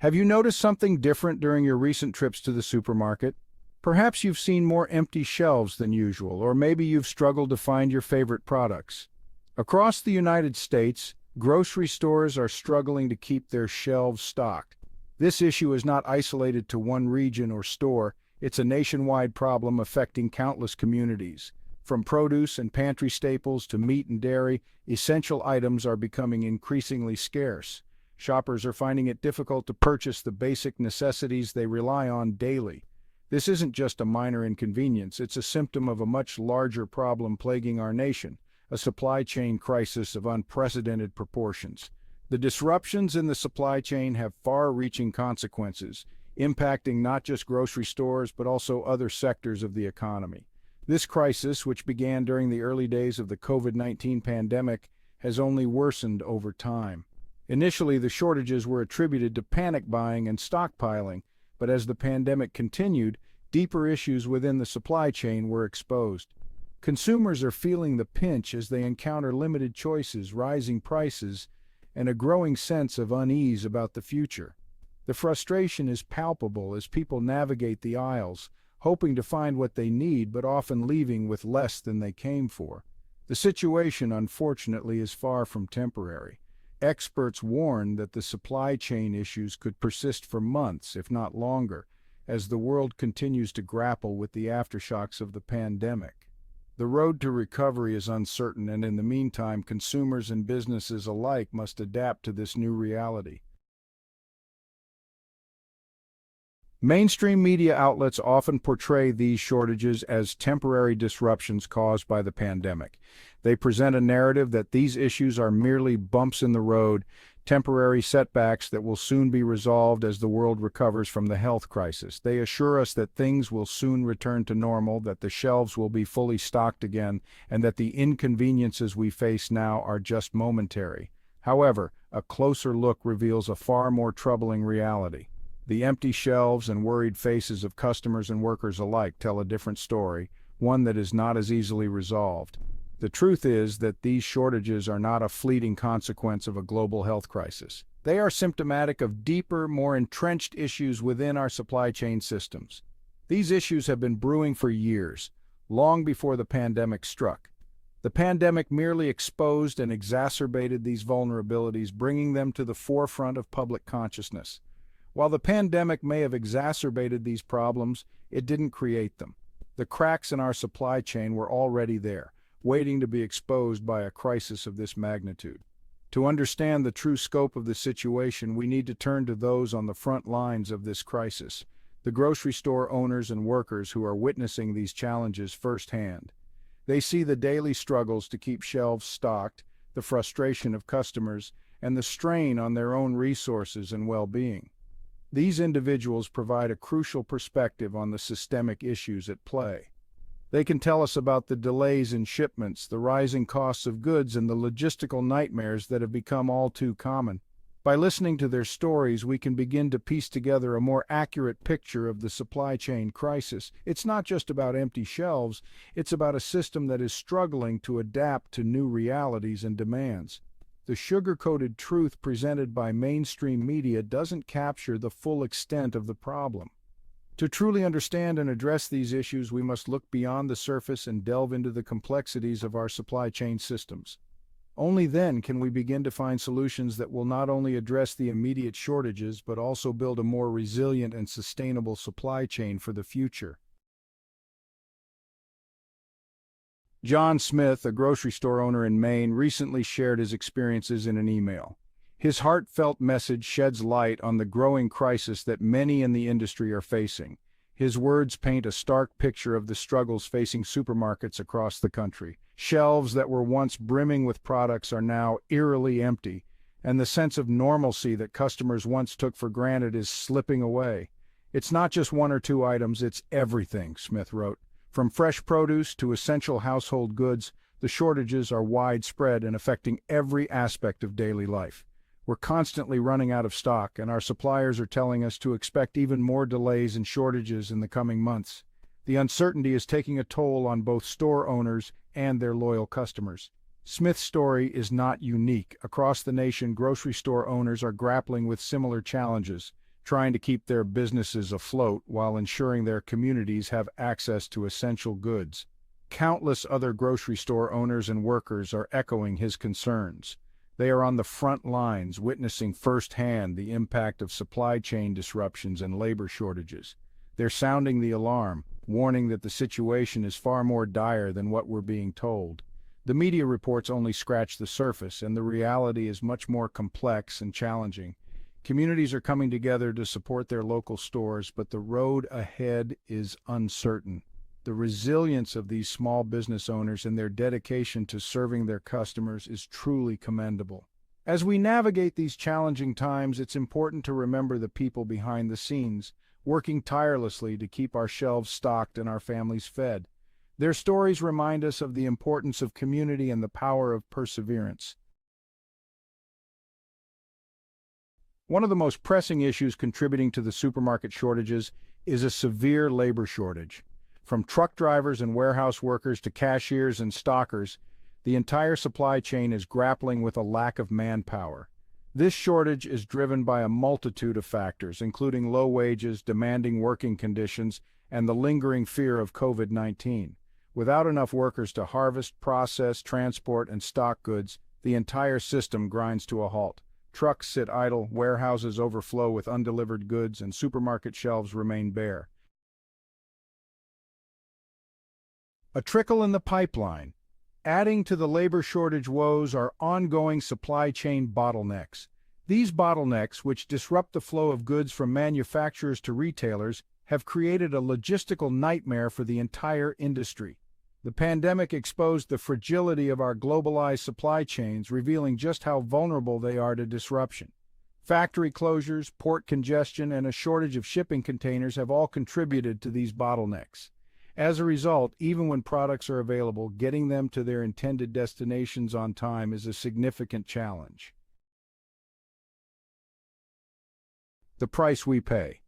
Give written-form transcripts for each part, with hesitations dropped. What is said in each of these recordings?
Have you noticed something different during your recent trips to the supermarket? Perhaps you've seen more empty shelves than usual, or maybe you've struggled to find your favorite products. Across the United States, grocery stores are struggling to keep their shelves stocked. This issue is not isolated to one region or store, it's a nationwide problem affecting countless communities. From produce and pantry staples to meat and dairy, essential items are becoming increasingly scarce. Shoppers are finding it difficult to purchase the basic necessities they rely on daily. This isn't just a minor inconvenience, it's a symptom of a much larger problem plaguing our nation, a supply chain crisis of unprecedented proportions. The disruptions in the supply chain have far-reaching consequences, impacting not just grocery stores but also other sectors of the economy. This crisis, which began during the early days of the COVID-19 pandemic, has only worsened over time. Initially, the shortages were attributed to panic buying and stockpiling, but as the pandemic continued, deeper issues within the supply chain were exposed. Consumers are feeling the pinch as they encounter limited choices, rising prices, and a growing sense of unease about the future. The frustration is palpable as people navigate the aisles, hoping to find what they need but often leaving with less than they came for. The situation, unfortunately, is far from temporary. Experts warn that the supply chain issues could persist for months, if not longer, as the world continues to grapple with the aftershocks of the pandemic. The road to recovery is uncertain, and in the meantime, consumers and businesses alike must adapt to this new reality. Mainstream media outlets often portray these shortages as temporary disruptions caused by the pandemic. They present a narrative that these issues are merely bumps in the road, temporary setbacks that will soon be resolved as the world recovers from the health crisis. They assure us that things will soon return to normal, that the shelves will be fully stocked again, and that the inconveniences we face now are just momentary. However, a closer look reveals a far more troubling reality. The empty shelves and worried faces of customers and workers alike tell a different story, one that is not as easily resolved. The truth is that these shortages are not a fleeting consequence of a global health crisis. They are symptomatic of deeper, more entrenched issues within our supply chain systems. These issues have been brewing for years, long before the pandemic struck. The pandemic merely exposed and exacerbated these vulnerabilities, bringing them to the forefront of public consciousness. While the pandemic may have exacerbated these problems, it didn't create them. The cracks in our supply chain were already there, waiting to be exposed by a crisis of this magnitude. To understand the true scope of the situation, we need to turn to those on the front lines of this crisis, the grocery store owners and workers who are witnessing these challenges firsthand. They see the daily struggles to keep shelves stocked, the frustration of customers, and the strain on their own resources and well-being. These individuals provide a crucial perspective on the systemic issues at play. They can tell us about the delays in shipments, the rising costs of goods, and the logistical nightmares that have become all too common. By listening to their stories, we can begin to piece together a more accurate picture of the supply chain crisis. It's not just about empty shelves, it's about a system that is struggling to adapt to new realities and demands. The sugar-coated truth presented by mainstream media doesn't capture the full extent of the problem. To truly understand and address these issues, we must look beyond the surface and delve into the complexities of our supply chain systems. Only then can we begin to find solutions that will not only address the immediate shortages, but also build a more resilient and sustainable supply chain for the future. John Smith, a grocery store owner in Maine, recently shared his experiences in an email. His heartfelt message sheds light on the growing crisis that many in the industry are facing. His words paint a stark picture of the struggles facing supermarkets across the country. Shelves that were once brimming with products are now eerily empty, and the sense of normalcy that customers once took for granted is slipping away. It's not just one or two items, it's everything, Smith wrote. From fresh produce to essential household goods, the shortages are widespread and affecting every aspect of daily life. We're constantly running out of stock, and our suppliers are telling us to expect even more delays and shortages in the coming months. The uncertainty is taking a toll on both store owners and their loyal customers. Smith's story is not unique. Across the nation, grocery store owners are grappling with similar challenges. trying to keep their businesses afloat while ensuring their communities have access to essential goods. Countless other grocery store owners and workers are echoing his concerns. They are on the front lines, witnessing firsthand the impact of supply chain disruptions and labor shortages. They're sounding the alarm, warning that the situation is far more dire than what we're being told. The media reports only scratch the surface, and the reality is much more complex and challenging. Communities are coming together to support their local stores, but the road ahead is uncertain. The resilience of these small business owners and their dedication to serving their customers is truly commendable. As we navigate these challenging times, it's important to remember the people behind the scenes, working tirelessly to keep our shelves stocked and our families fed. Their stories remind us of the importance of community and the power of perseverance. One of the most pressing issues contributing to the supermarket shortages is a severe labor shortage. From truck drivers and warehouse workers to cashiers and stockers, the entire supply chain is grappling with a lack of manpower. This shortage is driven by a multitude of factors, including low wages, demanding working conditions, and the lingering fear of COVID-19. Without enough workers to harvest, process, transport, and stock goods, the entire system grinds to a halt. Trucks sit idle, warehouses overflow with undelivered goods, and supermarket shelves remain bare. A trickle in the pipeline. Adding to the labor shortage woes are ongoing supply chain bottlenecks. These bottlenecks, which disrupt the flow of goods from manufacturers to retailers, have created a logistical nightmare for the entire industry. The pandemic exposed the fragility of our globalized supply chains, revealing just how vulnerable they are to disruption. Factory closures, port congestion, and a shortage of shipping containers have all contributed to these bottlenecks. As a result, even when products are available, getting them to their intended destinations on time is a significant challenge. The price we pay.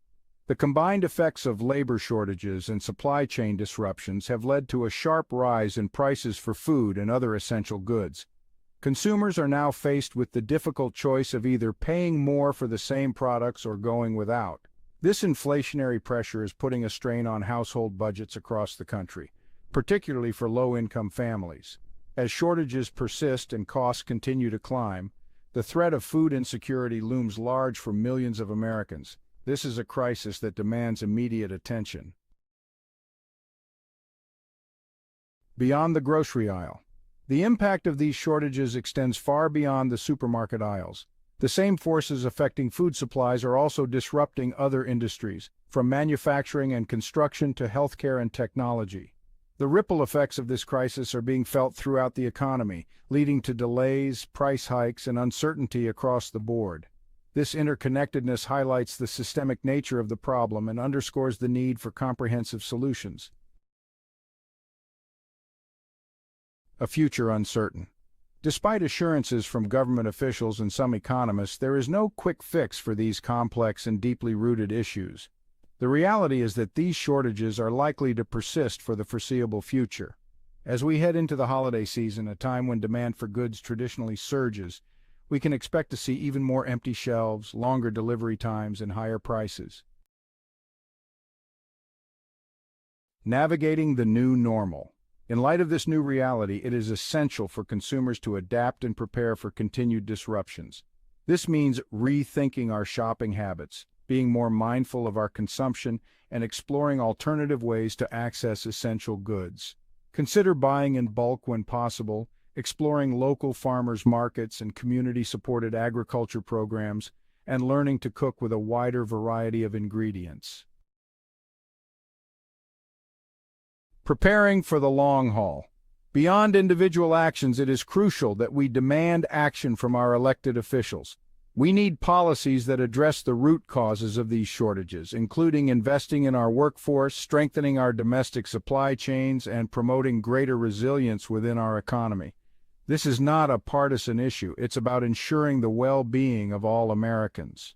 The combined effects of labor shortages and supply chain disruptions have led to a sharp rise in prices for food and other essential goods. Consumers are now faced with the difficult choice of either paying more for the same products or going without. This inflationary pressure is putting a strain on household budgets across the country, particularly for low-income families. As shortages persist and costs continue to climb, the threat of food insecurity looms large for millions of Americans. This is a crisis that demands immediate attention. Beyond the grocery aisle. The impact of these shortages extends far beyond the supermarket aisles. The same forces affecting food supplies are also disrupting other industries, from manufacturing and construction to healthcare and technology. The ripple effects of this crisis are being felt throughout the economy, leading to delays, price hikes, and uncertainty across the board. This interconnectedness highlights the systemic nature of the problem and underscores the need for comprehensive solutions. A future uncertain. Despite assurances from government officials and some economists, there is no quick fix for these complex and deeply rooted issues. The reality is that these shortages are likely to persist for the foreseeable future. As we head into the holiday season, a time when demand for goods traditionally surges, we can expect to see even more empty shelves, longer delivery times, and higher prices. Navigating the new normal. In light of this new reality, it is essential for consumers to adapt and prepare for continued disruptions. This means rethinking our shopping habits, being more mindful of our consumption, and exploring alternative ways to access essential goods. Consider buying in bulk when possible, exploring local farmers markets and community-supported agriculture programs, and learning to cook with a wider variety of ingredients. Preparing for the long haul. Beyond individual actions, it is crucial that we demand action from our elected officials. We need policies that address the root causes of these shortages, including investing in our workforce, strengthening our domestic supply chains, and promoting greater resilience within our economy. This is not a partisan issue. It's about ensuring the well-being of all Americans.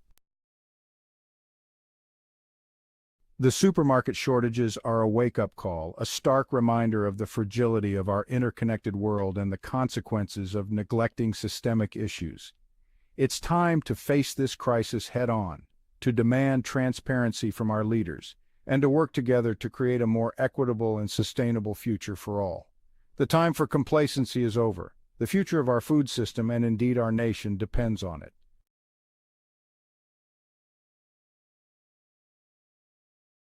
The supermarket shortages are a wake-up call, a stark reminder of the fragility of our interconnected world and the consequences of neglecting systemic issues. It's time to face this crisis head-on. to demand transparency from our leaders, and to work together to create a more equitable and sustainable future for all. The time for complacency is over. The future of our food system and indeed our nation depends on it.